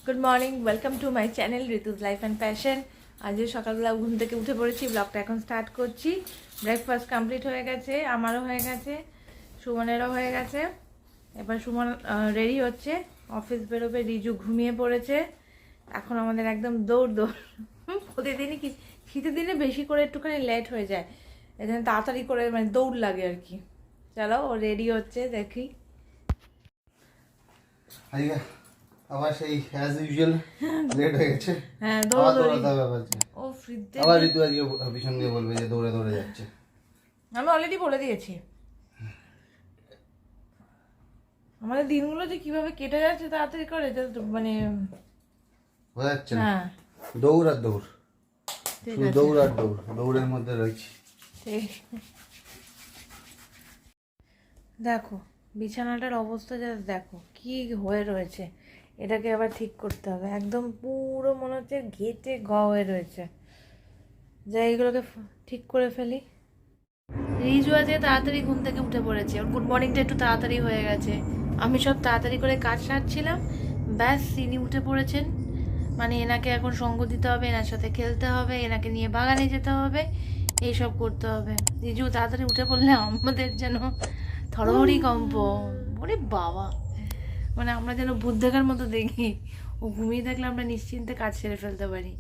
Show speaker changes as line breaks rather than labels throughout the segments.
Good morning, welcome to my channel Ritu's life and passion. আজ সকালবেলা ঘুম থেকে উঠে পড়েছি, ব্লগটা এখন স্টার্ট করছি। ব্রেকফাস্ট কমপ্লিট হয়ে গেছে, আমারও হয়ে গেছে, সুমনেরও হয়ে গেছে। এবার সুমন রেডি হচ্ছে, অফিস বেরোবে। রিজু ঘুমিয়ে পড়েছে। এখন আমাদের একদম দৌড় দৌড়। প্রতিদিনই কি শীতের দিনে বেশি করে একটুখানি লেট হয়ে যায়, এই জন্য তাড়াতাড়ি করে মানে দৌড় লাগে আর কি। চলো, ও রেডি হচ্ছে, দেখি।
আবার সেই অ্যাজ ইউজুয়াল লেট হয়ে গেছে।
হ্যাঁ,
আবার
দৌড়াদৌড়ি।
দৌড়াতে হবে আবার।
ও ফ্রিতে
আবার ঋতু আজকে পিছন দিয়ে বলবে যে দৌড়ে দৌড়ে যাচ্ছে।
আমি অলরেডি বলে দিয়েছি। আমাদের দিনগুলো যে কিভাবে কেটে যাচ্ছে তাড়াতাড়ি করে, মানে
বোঝা যাচ্ছে না।
হ্যাঁ,
দৌড় আর দৌড়,
ঠিক
শুধু
আছে।
দৌড় আর দৌড়, দৌড়ের মধ্যে রয়েছে।
ঠিক। দেখো বিছানাটার অবস্থা, যা দেখো কি হয়ে রয়েছে। এটাকে আবার ঠিক করতে হবে। একদম পুরো মনে হচ্ছে ঘেটে হয়ে রয়েছে। যাই, এগুলোকে ঠিক করে ফেলি। রিজু আজকে তাড়াতাড়ি ঘুম থেকে উঠে পড়েছে, ওর গুড মর্নিংটা একটু তাড়াতাড়ি হয়ে গেছে। আমি সব তাড়াতাড়ি করে কাজ সারছিলাম, ব্যাস তিনি উঠে পড়েছেন। মানে এনাকে এখন সঙ্গ দিতে হবে, এনার সাথে খেলতে হবে, এনাকে নিয়ে বাগানে যেতে হবে, এইসব করতে হবে। রিজু তাড়াতাড়ি উঠে পড়লে আমাদের যেন থরহরি কম্প। ওরে বাবা, মানে আমরা যেন ভূত দেখার মতো দেখি। ও ঘুমিয়ে থাকলে আমরা নিশ্চিন্তে কাজ সেরে ফেলতে পারি।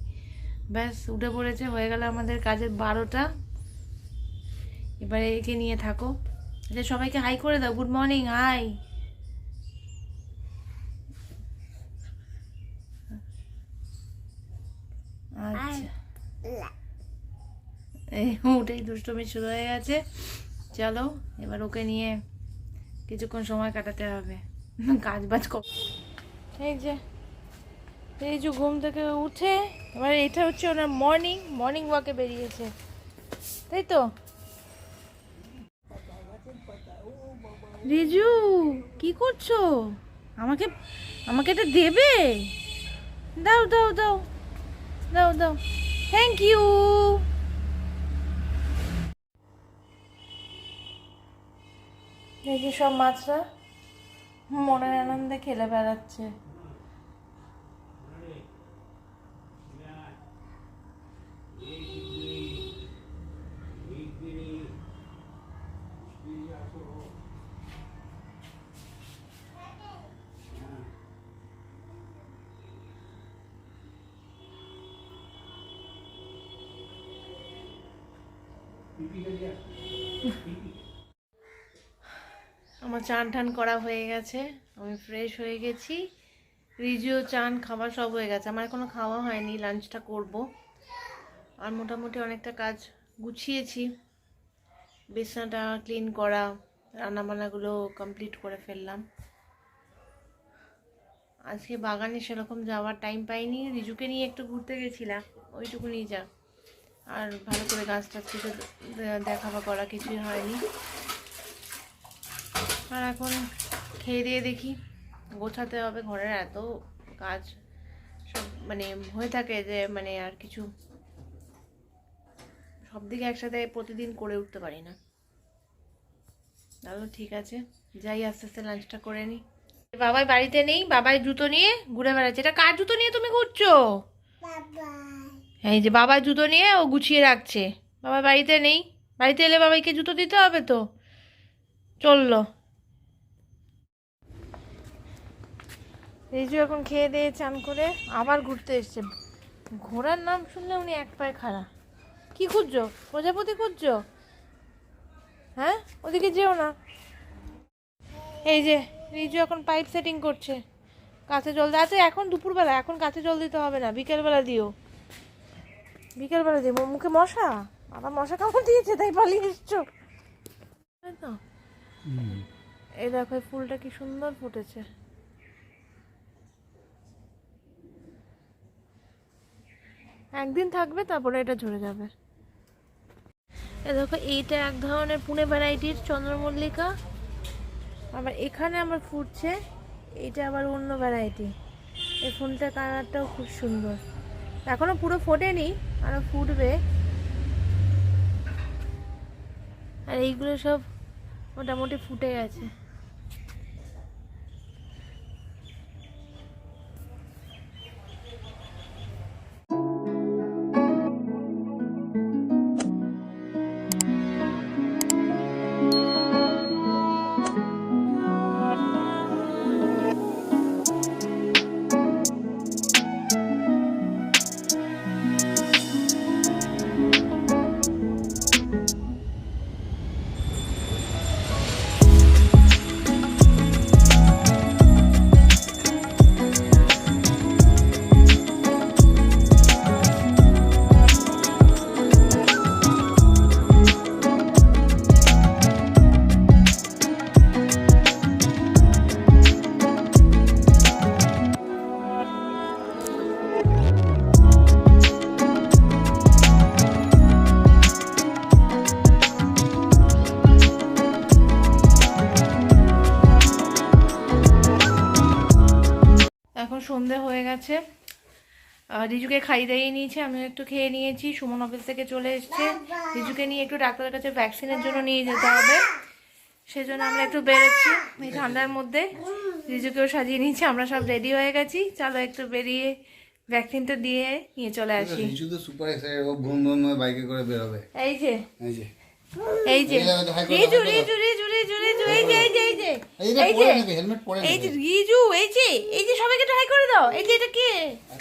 ব্যাস উঠে পড়েছে, হয়ে গেল আমাদের কাজের 12টা। এবারে একে নিয়ে থাকো। আচ্ছা, সবাইকে হাই করে দাও, গুড মর্নিং, হাই। আচ্ছা, এই উঠেই দুষ্টুমি শুরু হয়ে গেছে। চলো এবার ওকে নিয়ে কিছুক্ষণ সময় কাটাতে হবে, কাজ বাজ কর। এই যে ঘুম থেকে উঠে এবার এটা হচ্ছে ওনার মর্নিং ওয়াকে বেরিয়েছে, তাই তো? রিজু, কি করছো? আমাকে আমাকে এটা দেবে? দাও দাও দাও দাও দাও, থ্যাংক ইউ। দেখি সব মাছরা মনের আনন্দে খেলে বেড়াচ্ছে। আমার চান টান করা হয়ে গেছে, আমি ফ্রেশ হয়ে গেছি। রিজিও চান খাবার সব হয়ে গেছে, আমার এখনো খাওয়া হয়নি, লাঞ্চটা করব। আর মোটামুটি অনেকটা কাজ গুছিয়েছি, বিছানাটা ক্লিন করা, রান্নাবান্নাগুলো কমপ্লিট করে ফেললাম। আজকে বাগানে সেরকম যাওয়ার টাইম পাইনি, রিজুকে নিয়ে একটু ঘুরতে গেছিলাম, ওইটুকুনি যা। আর ভালো করে গাছ টাছ কিছু দেখা বা করা কিছুই হয়নি। আর এখন খেয়ে দিয়ে দেখি, গোছাতে হবে, ঘরের এত কাজ সব মানে হয়ে থাকে যে মানে আর কিছু সব দিকে একসাথে প্রতিদিন করে উঠতে পারি না। তাহলে ঠিক আছে, যাই আস্তে আস্তে লাঞ্চটা করে নিই। বাবাই বাড়িতে নেই, বাবাই জুতো নিয়ে ঘুরে বেড়াচ্ছে। এটা কার জুতো নিয়ে তুমি ঘুরছো? এই যে বাবার জুতো নিয়ে ও গুছিয়ে রাখছে। বাবা বাড়িতে নেই, বাড়িতে এলে বাবাইকে জুতো দিতে হবে তো। চললো। রিজু এখন খেয়ে দিয়ে চান করে আবার ঘুরতে এসছে। ঘোড়ার নাম শুনলে উনি এক পায়ে খাড়া। কি খুঁজছো? প্রজাপতি খুঁজছো? হ্যাঁ, ওদিকে যেও না। এই যে রিজু এখন পাইপ সেটিং করছে, কাছে জল দেওয়া আছে। এখন দুপুরবেলা, এখন কাছে জল দিতে হবে না, বিকেলবেলা দিও। বিকেলবেলা দিও। মুখে মশা, আবার মশা কামড় দিয়েছে তাই পালিয়ে এসছো, তাই তো? এই দেখো ফুলটা কি সুন্দর ফুটেছে। একদিন থাকবে, তারপরে এটা ঝরে যাবে। এ দেখো, এইটা এক ধরনের পুনে ভ্যারাইটির চন্দ্রমল্লিকা। আবার এখানে আমার ফুটছে, এইটা আবার অন্য ভ্যারাইটি। এই ফুলটার কালারটাও খুব সুন্দর। এখনো পুরো ফোটেনি, আরো ফুটবে। আর এইগুলো সব মোটামুটি ফুটে গেছে। গেছে। রিজুকে খাইয়ে দাইয়ে নিয়েছে, আমিও একটু খেয়ে নিয়েছি। সুমন অফিস থেকে চলে এসছে, রিজুকে নিয়ে একটু ডাক্তারের কাছে ভ্যাকসিনের জন্য নিয়ে যেতে হবে, সেজন্য আমরা একটু বেরোচ্ছি এই ঠান্ডার মধ্যে। রিজুকেও সাজিয়ে নিয়েছি, আমরা সব রেডি হয়ে গেছি। চলো একটু বেরিয়ে ভ্যাকসিনটা দিয়ে নিয়ে চলে আসি।
রিজু তো সুপার এক্সাইটেড, ও বুম বুম বাইকে করে বেরোবে।
এই যে
এই যে
এই যে রিজু রিজু রিজু রিজু রিজু এই যে এই যে এই যে এই যে
হেলমেট পরে
এই যে রিজু এই যে সবাইকে হাই করে দাও। এই যে এটা কে?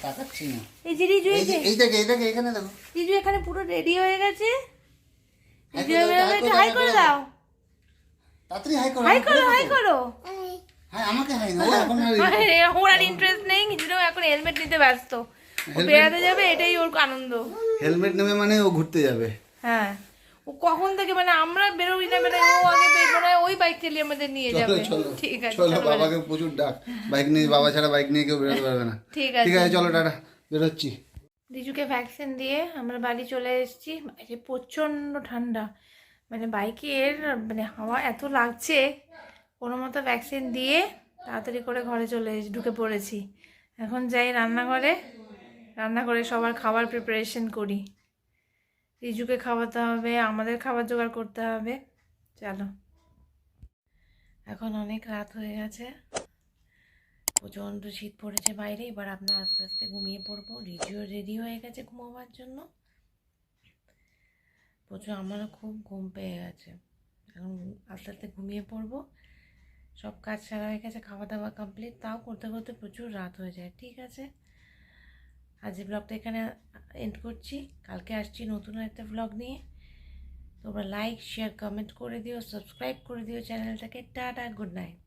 তাকাচ্ছি না।
এই যে রিজু এই যে
এইটাকে এখানে দেখো।
রিজু এখানে পুরো রেডি হয়ে গেছে। রিজু এভাবে হাই করে দাও,
তাড়াতাড়ি হাই করো,
হাই করো হাই করো।
হ্যাঁ আমাকে হাই না, ও এখন আর
ওর আর ইন্টারেস্ট নেই, কিছুটাও এখন হেলমেট নিতে ব্যস্ত। ও বেড়াতে যাবে, এটাই ওর আনন্দ।
হেলমেট নেবে মানে ও ঘুরতে যাবে।
হ্যাঁ, ও কখন থেকে মানে আমরা বেরোই না, মানে ও আগে বেরোয়, ওই বাইক চালিয়ে আমাদের নিয়ে যাবে। ঠিক আছে
চলো, বাবাকে প্রচুর ডাক, বাইক নিয়ে, বাবা ছাড়া বাইক নিয়ে কেউ বেরোতে পারবে না।
ঠিক আছে
ঠিক আছে চলো টাটা, বেরোচ্ছি।
রিজুকে ভ্যাকসিন দিয়ে আমরা বাড়ি চলে এসেছি। বাইরে প্রচণ্ড ঠান্ডা, মানে বাইকের মানে হাওয়া এত লাগছে, কোনো মতো ভ্যাকসিন দিয়ে তাড়াতাড়ি করে ঘরে ঢুকে পড়েছি। এখন যাই রান্নাঘরে, রান্না করে সবার খাবার প্রিপারেশন করি। রিজুকে খাওয়াতে হবে, আমাদের খাবার জোগাড় করতে হবে। চলো, এখন অনেক রাত হয়ে গেছে, প্রচণ্ড শীত পড়েছে বাইরে। এবার আমরা আস্তে আস্তে ঘুমিয়ে পড়বো। রিজুও রেডি হয়ে গেছে ঘুমাবার জন্য। প্রচুর আমারও খুব ঘুম পেয়ে গেছে, এখন আস্তে আস্তে ঘুমিয়ে পড়বো। সব কাজ সারা হয়ে গেছে, খাওয়া দাওয়া কমপ্লিট, তাও করতে করতে প্রচুর রাত হয়ে যায়। ঠিক আছে, আজ এই ব্লগটা এখানে এন্ড করছি। কালকে আসছি নতুন একটা ব্লগ নিয়ে। তোমরা লাইক শেয়ার কমেন্ট করে দিও, সাবস্ক্রাইব করে দিও চ্যানেলটাকে। Tata, good night.